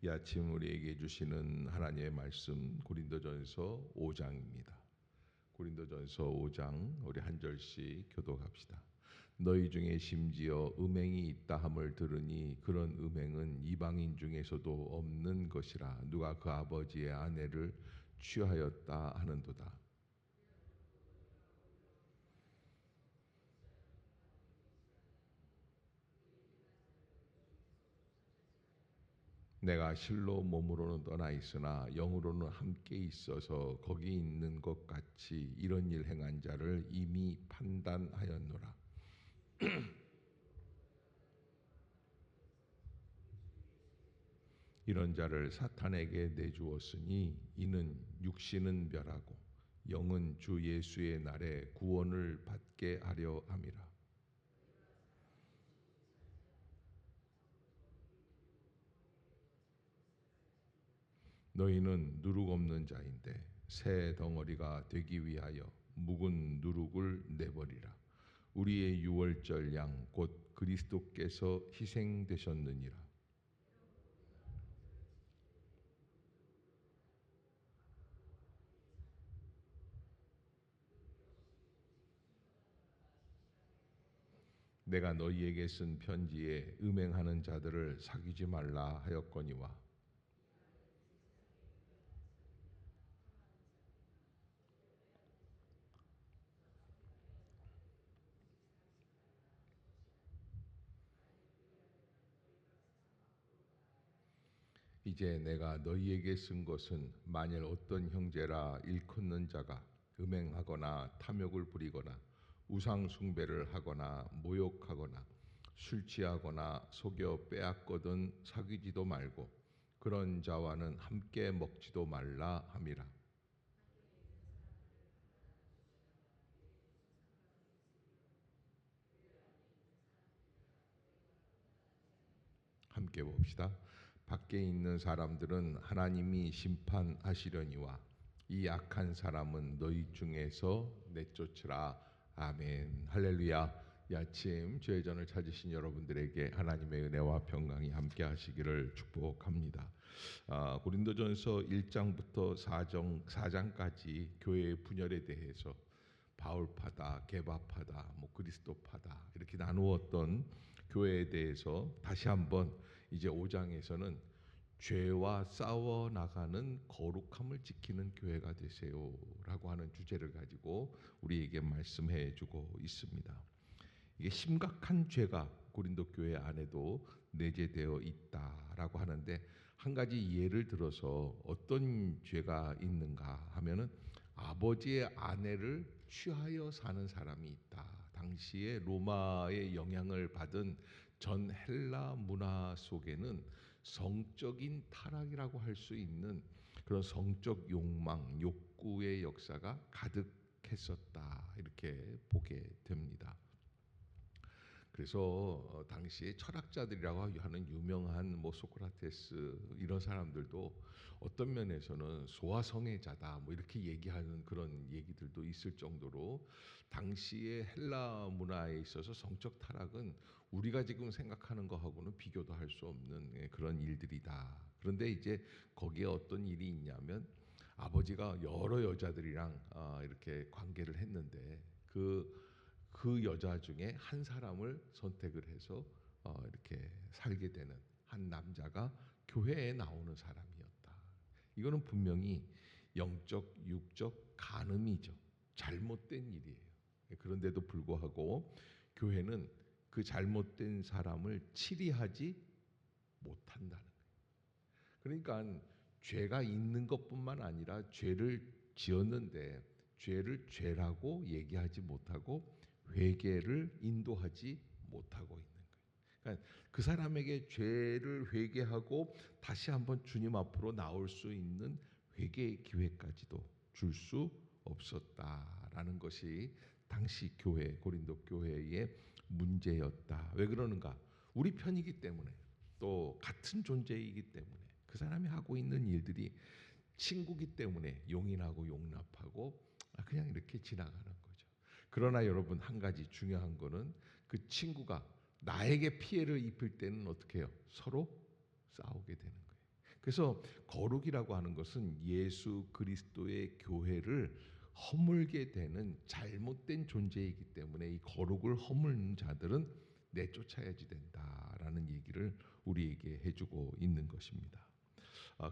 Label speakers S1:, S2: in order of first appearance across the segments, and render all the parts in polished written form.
S1: 이 아침 우리에게 주시는 하나님의 말씀 고린도전서 5장입니다. 고린도전서 5장 우리 한 절씩 교독합시다. 너희 중에 심지어 음행이 있다 함을 들으니 그런 음행은 이방인 중에서도 없는 것이라. 누가 그 아버지의 아내를 취하였다 하는도다. 내가 실로 몸으로는 떠나 있으나 영으로는 함께 있어서 거기 있는 것 같이 이런 일 행한 자를 이미 판단하였노라. 이런 자를 사탄에게 내주었으니 이는 육신은 멸하고 영은 주 예수의 날에 구원을 받게 하려 함이라. 너희는 누룩 없는 자인데 새 덩어리가 되기 위하여 묵은 누룩을 내버리라. 우리의 유월절 양 곧 그리스도께서 희생되셨느니라. 내가 너희에게 쓴 편지에 음행하는 자들을 사귀지 말라 하였거니와 이제 내가 너희에게 쓴 것은 만일 어떤 형제라 일컫는 자가 음행하거나 탐욕을 부리거나 우상 숭배를 하거나 모욕하거나 술 취하거나 속여 빼앗거든 사귀지도 말고 그런 자와는 함께 먹지도 말라 함이라. 함께 봅시다. 밖에 있는 사람들은 하나님이 심판하시려니와 이 악한 사람은 너희 중에서 내쫓으라. 아멘. 할렐루야. 이 아침 죄전을 찾으신 여러분들에게 하나님의 은혜와 평강이 함께 하시기를 축복합니다. 고린도전서 1장부터 4장까지 교회의 분열에 대해서 바울파다, 게바파다, 그리스도파다 이렇게 나누었던 교회에 대해서 다시 한번 이제 5장에서는 죄와 싸워 나가는 거룩함을 지키는 교회가 되세요라고 하는 주제를 가지고 우리에게 말씀해 주고 있습니다. 이게 심각한 죄가 고린도 교회 안에도 내재되어 있다라고 하는데 한 가지 예를 들어서 어떤 죄가 있는가 하면은 아버지의 아내를 취하여 사는 사람이 있다. 당시에 로마의 영향을 받은 전 헬라 문화 속에는 성적인 타락이라고 할 수 있는 그런 성적 욕망, 욕구의 역사가 가득했었다. 이렇게 보게 됩니다. 그래서 당시에 철학자들이라고 하는 유명한 소크라테스 이런 사람들도 어떤 면에서는 소아성애자다 이렇게 얘기하는 그런 얘기들도 있을 정도로 당시의 헬라 문화에 있어서 성적 타락은 우리가 지금 생각하는 거하고는 비교도 할 수 없는 그런 일들이다. 그런데 이제 거기에 어떤 일이 있냐면 아버지가 여러 여자들이랑 이렇게 관계를 했는데 그 여자 중에 한 사람을 선택을 해서 이렇게 살게 되는 한 남자가 교회에 나오는 사람이었다. 이거는 분명히 영적, 육적 간음이죠. 잘못된 일이에요. 그런데도 불구하고 교회는 그 잘못된 사람을 치리하지 못한다는 거예요. 그러니까 죄가 있는 것뿐만 아니라 죄를 지었는데 죄를 죄라고 얘기하지 못하고 회개를 인도하지 못하고 있는 거예요. 그러니까 그 사람에게 죄를 회개하고 다시 한번 주님 앞으로 나올 수 있는 회개의 기회까지도 줄 수 없었다라는 것이 당시 교회, 고린도 교회의 문제였다. 왜 그러는가? 우리 편이기 때문에 또 같은 존재이기 때문에 그 사람이 하고 있는 일들이 친구기 때문에 용인하고 용납하고 그냥 이렇게 지나가는 거죠. 그러나 여러분 한 가지 중요한 거는 그 친구가 나에게 피해를 입힐 때는 어떻게 해요? 서로 싸우게 되는 거예요. 그래서 거룩이라고 하는 것은 예수 그리스도의 교회를 허물게 되는 잘못된 존재이기 때문에 이 거룩을 허물는 자들은 내쫓아야지 된다라는 얘기를 우리에게 해주고 있는 것입니다.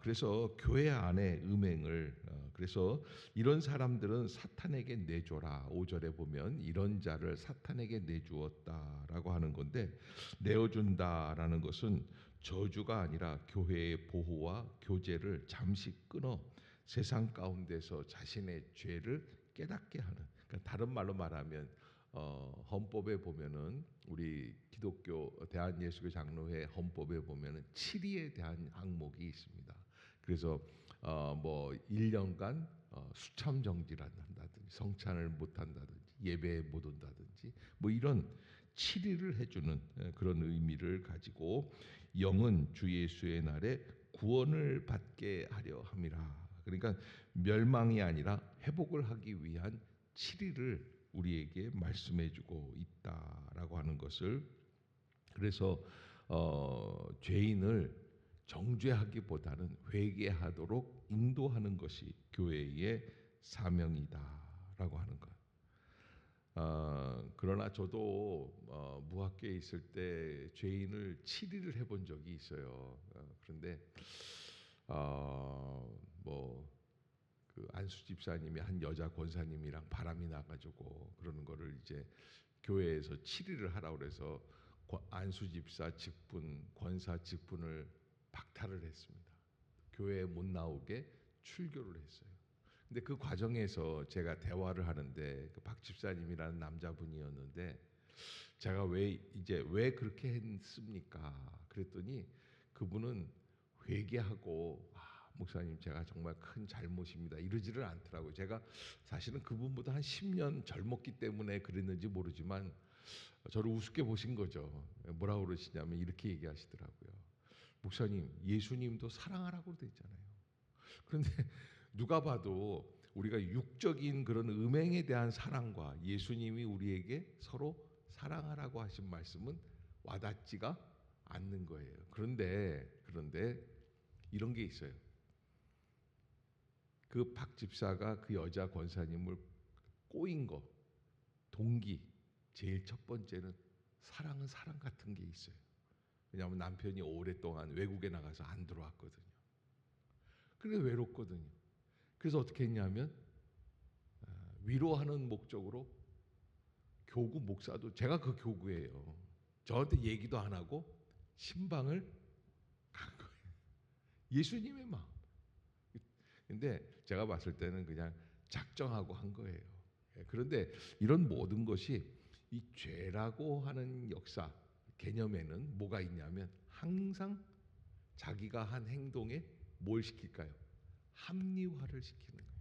S1: 그래서 교회 안에 음행을 그래서 이런 사람들은 사탄에게 내줘라. 5절에 보면 이런 자를 사탄에게 내주었다라고 하는 건데, 내어준다라는 것은 저주가 아니라 교회의 보호와 교제를 잠시 끊어 세상 가운데서 자신의 죄를 깨닫게 하는, 그러니까 다른 말로 말하면 헌법에 보면은 우리 기독교 대한예수교 장로회 헌법에 보면은 7위에 대한 항목이 있습니다. 그래서 뭐 1년간 수참 정지를 한다든지 성찬을 못 한다든지 예배에 못 온다든지 뭐 이런 7위를 해주는 그런 의미를 가지고 영은 주 예수의 날에 구원을 받게 하려 함이라. 그러니까 멸망이 아니라 회복을 하기 위한 7위를 우리에게 말씀해주고 있다라고 하는 것을, 그래서 죄인을 정죄하기보다는 회개하도록 인도하는 것이 교회의 사명이다라고 하는 것. 그러나 저도 무학교에 있을 때 죄인을 7위를 해본 적이 있어요. 그런데 그 안수 집사님이 한 여자 권사님이랑 바람이 나가지고 그러는 거를 이제 교회에서 7위를 하라고 그래서 안수 집사 직분, 권사 직분을 박탈을 했습니다. 교회에 못 나오게 출교를 했어요. 근데 그 과정에서 제가 대화를 하는데 그 박 집사님이라는 남자분이었는데 제가 왜 그렇게 했습니까? 그랬더니 그분은 회개하고 목사님 제가 정말 큰 잘못입니다 이러지를 않더라고요. 제가 사실은 그분보다 한 10년 젊었기 때문에 그랬는지 모르지만 저를 우습게 보신 거죠. 뭐라고 그러시냐면 이렇게 얘기하시더라고요. 목사님, 예수님도 사랑하라고 돼 있잖아요. 그런데 누가 봐도 우리가 육적인 그런 음행에 대한 사랑과 예수님이 우리에게 서로 사랑하라고 하신 말씀은 와닿지가 않는 거예요. 그런데 이런 게 있어요. 그 박 집사가 그 여자 권사님을 꼬인 거 동기 제일 첫 번째는 사랑은 사랑 같은 게 있어요. 왜냐하면 남편이 오랫동안 외국에 나가서 안 들어왔거든요. 그래 외롭거든요. 그래서 어떻게 했냐면 위로하는 목적으로 교구 목사도, 제가 그 교구예요, 저한테 얘기도 안 하고 신방을 간 거예요. 예수님의 마음. 근데 제가 봤을 때는 그냥 작정하고 한 거예요. 그런데 이런 모든 것이 이 죄라고 하는 역사 개념에는 뭐가 있냐면 항상 자기가 한 행동에 뭘 시킬까요? 합리화를 시키는 거예요.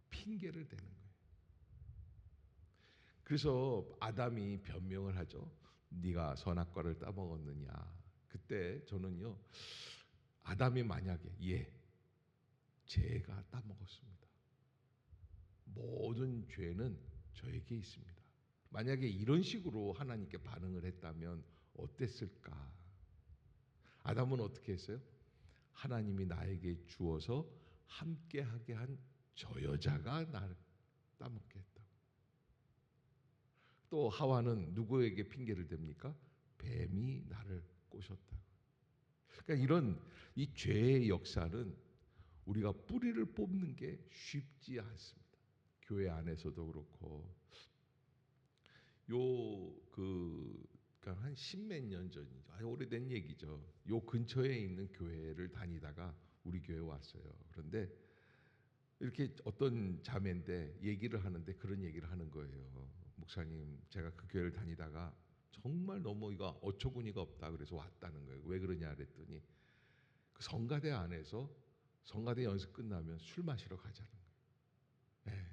S1: 핑계를 대는 거예요. 그래서 아담이 변명을 하죠. 네가 선악과를 따먹었느냐. 그때 저는요, 아담이 만약에 제가 따먹었습니다. 모든 죄는 저에게 있습니다. 만약에 이런 식으로 하나님께 반응을 했다면 어땠을까? 아담은 어떻게 했어요? 하나님이 나에게 주어서 함께하게 한 저 여자가 나를 따먹게 했다고. 또 하와는 누구에게 핑계를 댑니까? 뱀이 나를 꼬셨다고. 그러니까 이런 이 죄의 역사는 우리가 뿌리를 뽑는 게 쉽지 않습니다. 교회 안에서도 그렇고 그러니까 한 십몇 년 전이죠. 아주 오래된 얘기죠. 요 근처에 있는 교회를 다니다가 우리 교회 왔어요. 그런데 이렇게 어떤 자매인데 얘기를 하는데 그런 얘기를 하는 거예요. 목사님, 제가 그 교회를 다니다가 정말 너무 이거 어처구니가 없다 그래서 왔다는 거예요. 왜 그러냐 그랬더니 그 성가대 안에서 성가대 연습 끝나면 술 마시러 가자는 거예요. 네.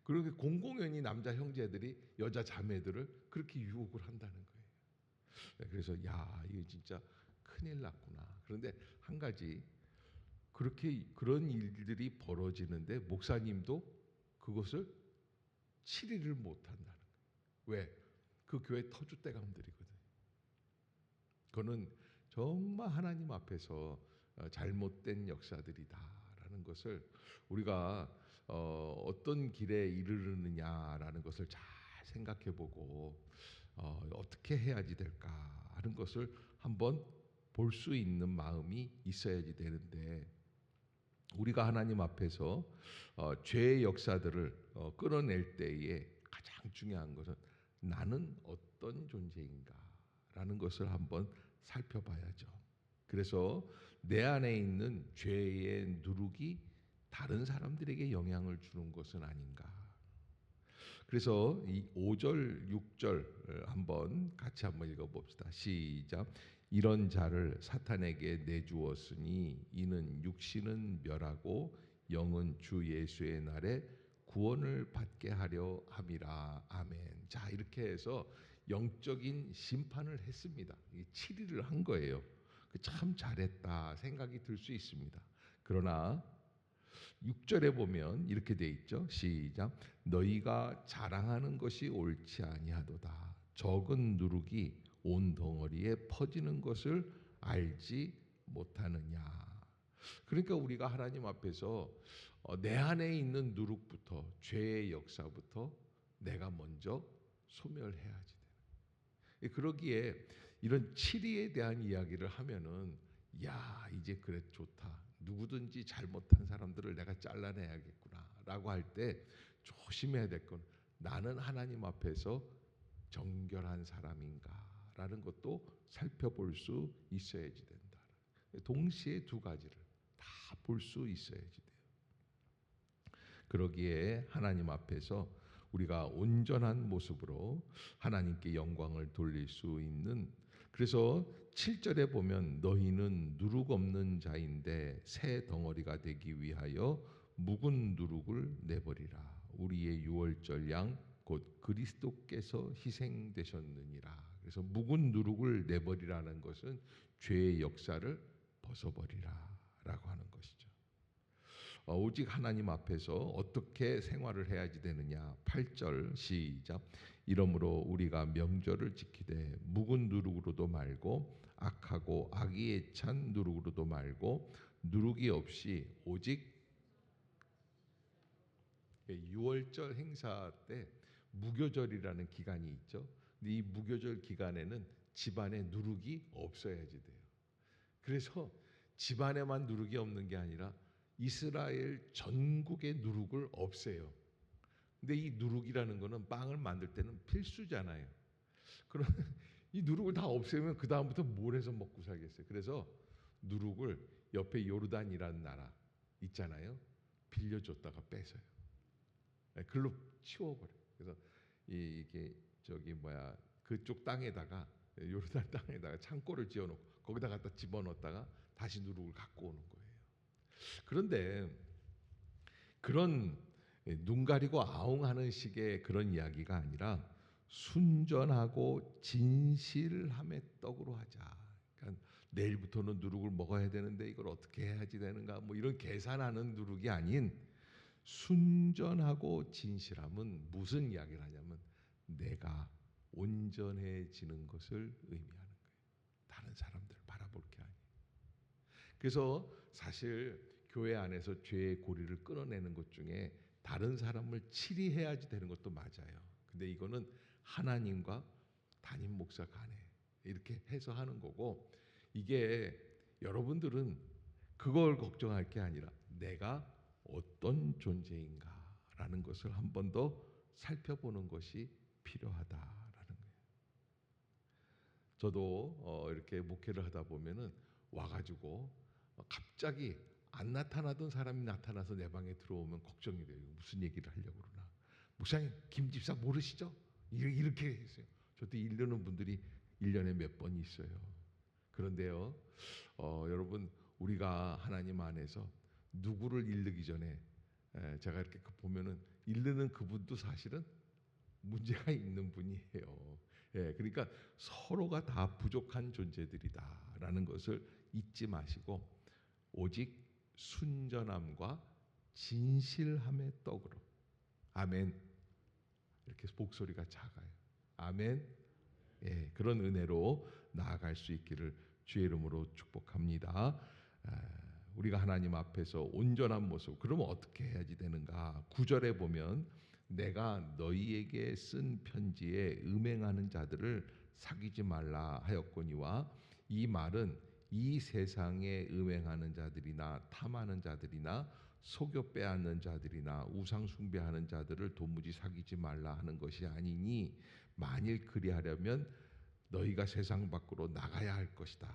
S1: 그렇게 공공연히 남자 형제들이 여자 자매들을 그렇게 유혹을 한다는 거예요. 네. 그래서 이거 진짜 큰일 났구나. 그런데 한 가지, 그런 일들이 벌어지는데 목사님도 그것을 치리를 못한다는 거예요. 왜? 그 교회 터줏대감들이거든요. 그거는 정말 하나님 앞에서 잘못된 역사들이다라는 것을 우리가 어떤 길에 이르르느냐라는 것을 잘 생각해보고 어떻게 해야지 될까 하는 것을 한번 볼 수 있는 마음이 있어야지 되는데, 우리가 하나님 앞에서 죄의 역사들을 끌어낼 때에 가장 중요한 것은 나는 어떤 존재인가라는 것을 한번 살펴봐야죠. 그래서 내 안에 있는 죄의 누룩이 다른 사람들에게 영향을 주는 것은 아닌가. 그래서 이 5절, 6절 한번 같이 한번 읽어봅시다. 시작. 이런 자를 사탄에게 내주었으니 이는 육신은 멸하고 영은 주 예수의 날에 구원을 받게 하려 함이라. 아멘. 자, 이렇게 해서 영적인 심판을 했습니다. 7일을 한 거예요. 참 잘했다 생각이 들 수 있습니다. 그러나 6절에 보면 이렇게 돼 있죠. 시작. 너희가 자랑하는 것이 옳지 아니하도다. 적은 누룩이 온 덩어리에 퍼지는 것을 알지 못하느냐. 그러니까 우리가 하나님 앞에서 내 안에 있는 누룩부터, 죄의 역사부터 내가 먼저 소멸해야지 돼. 그러기에 이런 치리에 대한 이야기를 하면은 야, 이제 그래 좋다. 누구든지 잘못한 사람들을 내가 잘라내야겠구나라고 할 때 조심해야 될 건 나는 하나님 앞에서 정결한 사람인가라는 것도 살펴볼 수 있어야지 된다. 동시에 두 가지를 다 볼 수 있어야지 돼요. 그러기에 하나님 앞에서 우리가 온전한 모습으로 하나님께 영광을 돌릴 수 있는, 그래서 7절에 보면 너희는 누룩 없는 자인데 새 덩어리가 되기 위하여 묵은 누룩을 내버리라. 우리의 유월절 양 곧 그리스도께서 희생되셨느니라. 그래서 묵은 누룩을 내버리라는 것은 죄의 역사를 벗어버리라 라고 하는 것이죠. 오직 하나님 앞에서 어떻게 생활을 해야지 되느냐. 8절 시작. 이러므로 우리가 명절을 지키되 묵은 누룩으로도 말고 악하고 악의에 찬 누룩으로도 말고 누룩이 없이 오직 6월절 행사 때 무교절이라는 기간이 있죠. 근데 이 무교절 기간에는 집안에 누룩이 없어야지 돼요. 그래서 집안에만 누룩이 없는 게 아니라 이스라엘 전국의 누룩을 없애요. 근데 이 누룩이라는 거는 빵을 만들 때는 필수잖아요. 그럼 이 누룩을 다 없애면 그 다음부터 뭘 해서 먹고 살겠어요. 그래서 누룩을 옆에 요르단이라는 나라 있잖아요. 빌려줬다가 뺏어요. 글로 치워버려. 그래서 이게 저기 뭐야 그쪽 땅에다가 요르단 땅에다가 창고를 지어놓고 거기다 갖다 집어넣었다가 다시 누룩을 갖고 오는 거예요. 그런데 그런 눈 가리고 아웅하는 식의 그런 이야기가 아니라 순전하고 진실함의 떡으로 하자. 그러니까 내일부터는 누룩을 먹어야 되는데 이걸 어떻게 해야지 되는가 뭐 이런 계산하는 누룩이 아닌 순전하고 진실함은 무슨 이야기를 하냐면 내가 온전해지는 것을 의미하는 거예요. 다른 사람들을 바라볼 게 아니에요. 그래서 사실 교회 안에서 죄의 고리를 끊어내는 것 중에 다른 사람을 치리해야지 되는 것도 맞아요. 근데 이거는 하나님과 담임 목사 간에 이렇게 해서 하는 거고, 이게 여러분들은 그걸 걱정할 게 아니라 내가 어떤 존재인가라는 것을 한 번 더 살펴보는 것이 필요하다라는 거예요. 저도 이렇게 목회를 하다 보면은 와가지고 갑자기 안 나타나던 사람이 나타나서 내 방에 들어오면 걱정이 돼요. 무슨 얘기를 하려고 그러나. 목사님 김 집사 모르시죠? 이렇게 했어요. 저도 이러는 분들이 1년에 몇 번 있어요. 그런데요, 여러분 우리가 하나님 안에서 누구를 잃기 전에 제가 이렇게 보면은 잃는 그분도 사실은 문제가 있는 분이에요. 그러니까 서로가 다 부족한 존재들이다라는 것을 잊지 마시고 오직 순전함과 진실함의 떡으로, 아멘. 이렇게 목소리가 작아요. 아멘. 그런 은혜로 나아갈 수 있기를 주의 이름으로 축복합니다. 우리가 하나님 앞에서 온전한 모습, 그러면 어떻게 해야지 되는가? 9절에 보면 내가 너희에게 쓴 편지에 음행하는 자들을 사귀지 말라 하였거니와, 이 말은 이 세상에 음행하는 자들이나 탐하는 자들이나 속여 빼앗는 자들이나 우상 숭배하는 자들을 도무지 사귀지 말라 하는 것이 아니니, 만일 그리하려면 너희가 세상 밖으로 나가야 할 것이다.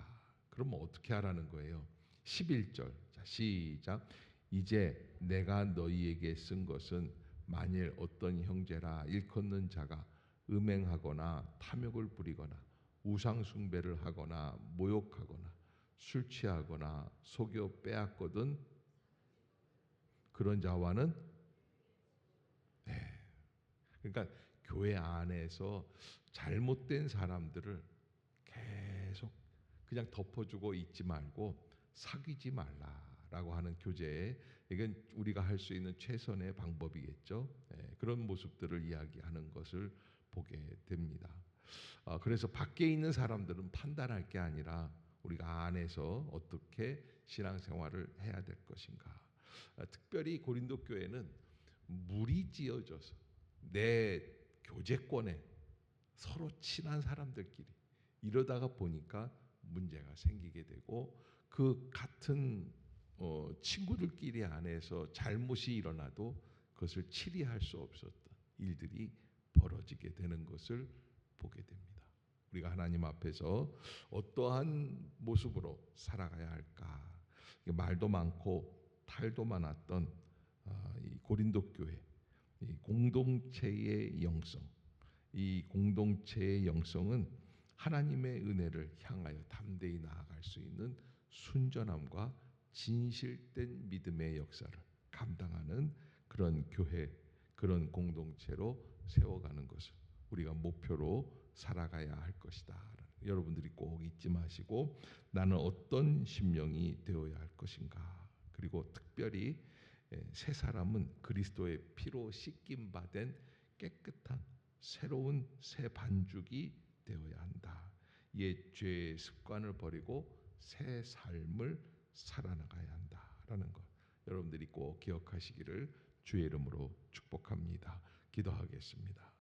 S1: 그러면 어떻게 하라는 거예요? 11절. 자, 시작. 이제 내가 너희에게 쓴 것은 만일 어떤 형제라 일컫는 자가 음행하거나 탐욕을 부리거나 우상 숭배를 하거나 모욕하거나 술 취하거나 속여 빼앗거든 그런 자와는, 그러니까 교회 안에서 잘못된 사람들을 계속 그냥 덮어주고 있지 말고 사귀지 말라라고 하는 교제에, 이건 우리가 할 수 있는 최선의 방법이겠죠. 그런 모습들을 이야기하는 것을 보게 됩니다. 그래서 밖에 있는 사람들은 판단할 게 아니라 우리가 안에서 어떻게 신앙생활을 해야 될 것인가. 특별히 고린도 교회는 물이 지어져서 내 교제권에 서로 친한 사람들끼리 이러다가 보니까 문제가 생기게 되고, 그 같은 친구들끼리 안에서 잘못이 일어나도 그것을 치리할 수 없었던 일들이 벌어지게 되는 것을 보게 됩니다. 우리가 하나님 앞에서 어떠한 모습으로 살아가야 할까? 말도 많고 탈도 많았던 이 고린도 교회, 이 공동체의 영성, 이 공동체의 영성은 하나님의 은혜를 향하여 담대히 나아갈 수 있는 순전함과 진실된 믿음의 역사를 감당하는 그런 교회, 그런 공동체로 세워가는 것을 우리가 목표로 살아가야 할 것이다. 여러분들이 꼭 잊지 마시고, 나는 어떤 심령이 되어야 할 것인가. 그리고 특별히 새 사람은 그리스도의 피로 씻김 받은 깨끗한 새로운 새 반죽이 되어야 한다. 옛 죄의 습관을 버리고 새 삶을 살아나가야 한다라는 것, 여러분들이 꼭 기억하시기를 주의 이름으로 축복합니다. 기도하겠습니다.